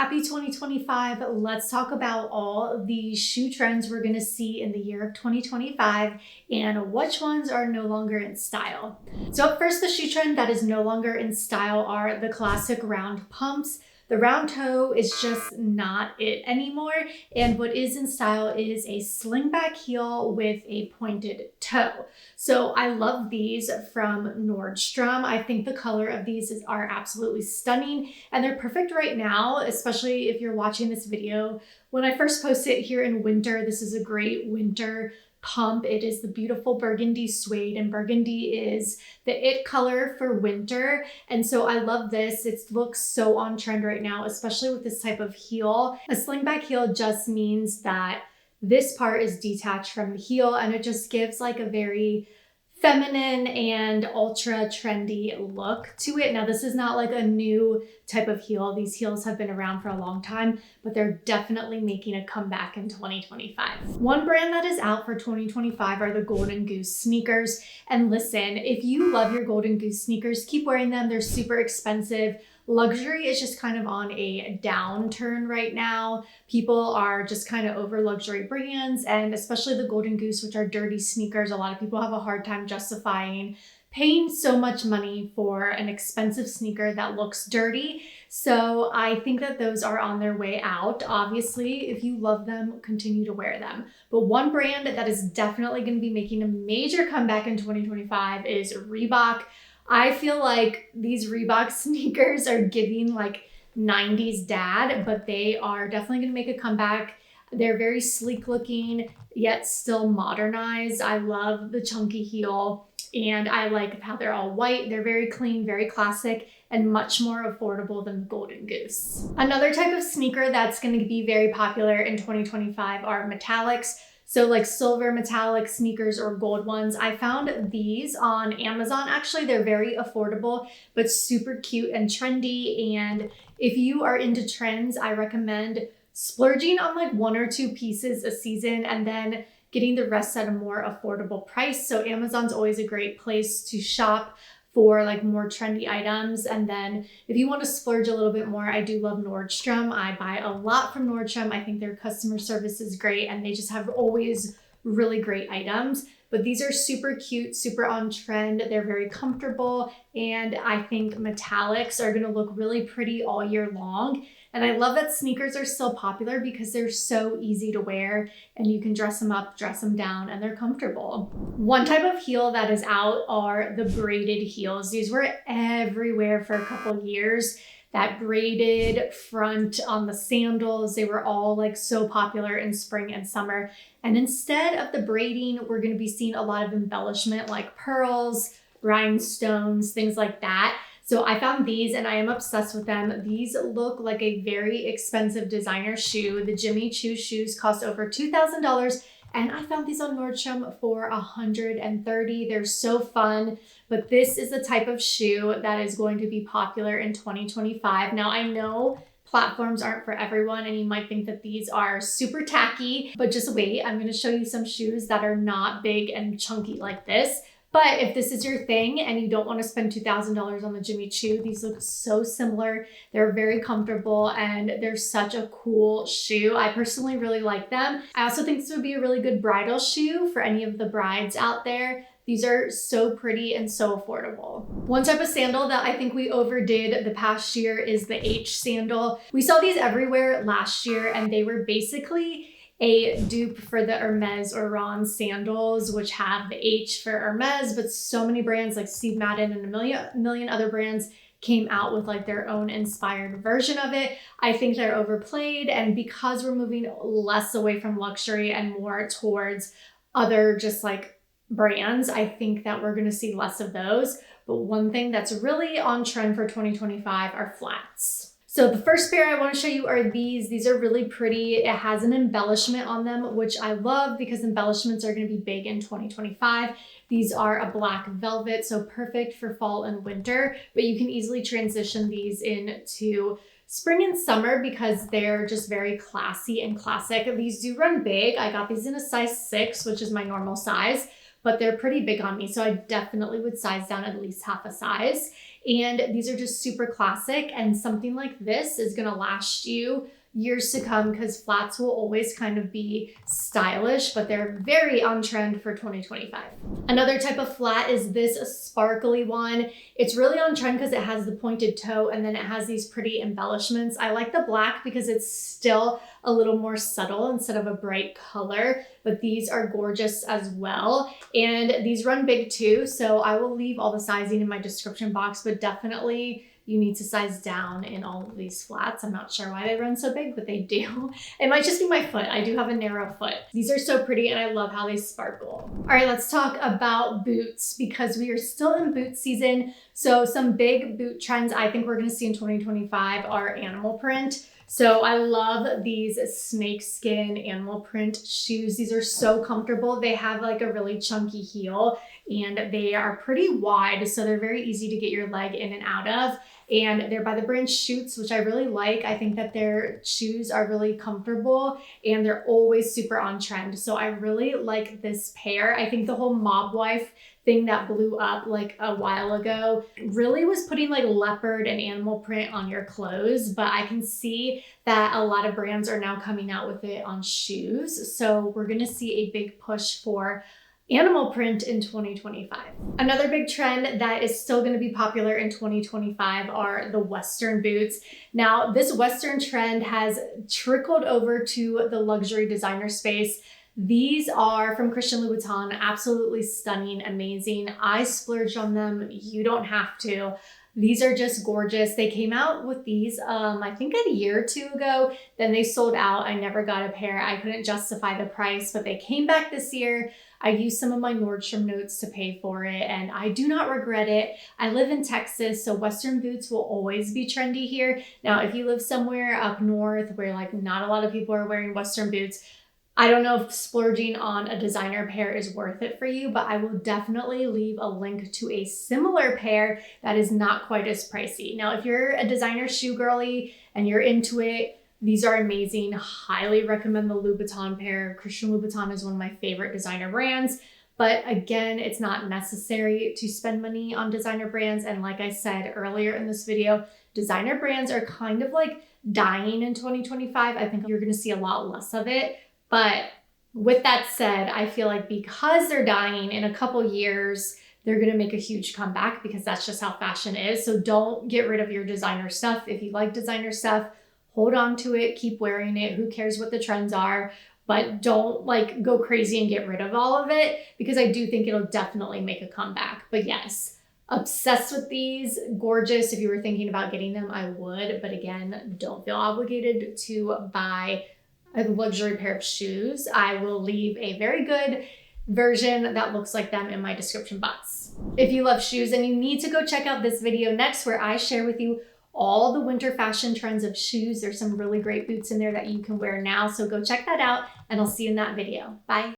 Happy 2025. Let's talk about all the shoe trends we're going to see in the year of 2025 and which ones are no longer in style. So up first, the shoe trend that is no longer in style are the classic round pumps. The round toe is just not it anymore. And what is in style is a slingback heel with a pointed toe. So I love these from Nordstrom. I think the color of these are absolutely stunning and they're perfect right now, especially if you're watching this video. When I first posted it here in winter, this is a great winter pump. It is the beautiful burgundy suede, and burgundy is the it color for winter. And so I love this. It looks so on trend right now, especially with this type of heel. A slingback heel just means that this part is detached from the heel and it just gives like a very feminine and ultra trendy look to it. Now, this is not like a new type of heel. These heels have been around for a long time, but they're definitely making a comeback in 2025. One brand that is out for 2025 are the Golden Goose sneakers. And listen, if you love your Golden Goose sneakers, keep wearing them. They're super expensive. Luxury is just kind of on a downturn right now. People are just kind of over luxury brands, and especially the Golden Goose, which are dirty sneakers. A lot of people have a hard time justifying paying so much money for an expensive sneaker that looks dirty. So I think that those are on their way out. Obviously, if you love them, continue to wear them. But one brand that is definitely going to be making a major comeback in 2025 is Reebok. I feel like these Reebok sneakers are giving like 90s dad, but they are definitely going to make a comeback. They're very sleek looking, yet still modernized. I love the chunky heel and I like how they're all white. They're very clean, very classic, and much more affordable than the Golden Goose. Another type of sneaker that's going to be very popular in 2025 are metallics. So like silver metallic sneakers or gold ones. I found these on Amazon. Actually, they're very affordable, but super cute and trendy. And if you are into trends, I recommend splurging on like one or two pieces a season and then getting the rest at a more affordable price. So Amazon's always a great place to shop for like more trendy items. And then if you want to splurge a little bit more, I do love Nordstrom. I buy a lot from Nordstrom. I think their customer service is great and they just have always really great items. But these are super cute, super on trend. They're very comfortable. And I think metallics are going to look really pretty all year long. And I love that sneakers are still popular because they're so easy to wear and you can dress them up, dress them down, and they're comfortable. One type of heel that is out are the braided heels. These were everywhere for a couple of years. That braided front on the sandals, they were all like so popular in spring and summer. And instead of the braiding, we're going to be seeing a lot of embellishment like pearls, rhinestones, things like that. So I found these and I am obsessed with them. These look like a very expensive designer shoe. The Jimmy Choo shoes cost over $2,000 and I found these on Nordstrom for $130. They're so fun, but this is the type of shoe that is going to be popular in 2025. Now I know platforms aren't for everyone and you might think that these are super tacky, but just wait. I'm going to show you some shoes that are not big and chunky like this. But if this is your thing and you don't want to spend $2,000 on the Jimmy Choo, these look so similar. They're very comfortable and they're such a cool shoe. I personally really like them. I also think this would be a really good bridal shoe for any of the brides out there. These are so pretty and so affordable. One type of sandal that I think we overdid the past year is the H sandal. We saw these everywhere last year and they were basically a dupe for the Hermes or Ron sandals, which have the H for Hermes, but so many brands like Steve Madden and a million other brands came out with like their own inspired version of it. I think they're overplayed, and because we're moving less away from luxury and more towards other just like brands, I think that we're going to see less of those. But one thing that's really on trend for 2025 are flats. So the first pair I want to show you are these. These are really pretty. It has an embellishment on them, which I love because embellishments are going to be big in 2025. These are a black velvet, so perfect for fall and winter, but you can easily transition these into spring and summer because they're just very classy and classic. These do run big. I got these in a size 6, which is my normal size, but they're pretty big on me. So I definitely would size down at least half a size. And these are just super classic, and something like this is gonna last you years to come because flats will always kind of be stylish, but they're very on trend for 2025. Another type of flat is this sparkly one. It's really on trend because it has the pointed toe and then it has these pretty embellishments. I like the black because it's still a little more subtle instead of a bright color, but these are gorgeous as well. And these run big too, so I will leave all the sizing in my description box, but definitely you need to size down in all of these flats. I'm not sure why they run so big, but they do. It might just be my foot. I do have a narrow foot. These are so pretty and I love how they sparkle. All right, let's talk about boots because we are still in boot season. So some big boot trends I think we're gonna see in 2025 are animal print. So I love these snakeskin animal print shoes. These are so comfortable. They have like a really chunky heel and they are pretty wide, so they're very easy to get your leg in and out of. And they're by the brand Schutz, which I really like. I think that their shoes are really comfortable and they're always super on trend. So I really like this pair. I think the whole mob wife thing that blew up like a while ago really was putting like leopard and animal print on your clothes, but I can see that a lot of brands are now coming out with it on shoes. So we're gonna see a big push for animal print in 2025. Another big trend that is still going to be popular in 2025 are the Western boots. Now, this Western trend has trickled over to the luxury designer space. These are from Louboutin, absolutely stunning, amazing. I splurged on them. You don't have to. These are just gorgeous. They came out with these, I think a year or two ago, then they sold out. I never got a pair. I couldn't justify the price, but they came back this year. I used some of my Nordstrom notes to pay for it and I do not regret it. I live in Texas, so Western boots will always be trendy here. Now, if you live somewhere up north where like not a lot of people are wearing Western boots, I don't know if splurging on a designer pair is worth it for you, but I will definitely leave a link to a similar pair that is not quite as pricey. Now, if you're a designer shoe girly and you're into it, these are amazing. Highly recommend the Louboutin pair. Louboutin is one of my favorite designer brands. But again, it's not necessary to spend money on designer brands. And like I said earlier in this video, designer brands are kind of like dying in 2025. I think you're gonna see a lot less of it. But with that said, I feel like because they're dying in a couple years, they're gonna make a huge comeback because that's just how fashion is. So don't get rid of your designer stuff. If you like designer stuff, hold on to it, keep wearing it. Who cares what the trends are? But don't like go crazy and get rid of all of it because I do think it'll definitely make a comeback. But yes, obsessed with these, gorgeous. If you were thinking about getting them, I would. But again, don't feel obligated to buy a luxury pair of shoes. I will leave a very good version that looks like them in my description box. If you love shoes, then you need to go check out this video next where I share with you all the winter fashion trends of shoes. There's some really great boots in there that you can wear now. So go check that out and I'll see you in that video. Bye.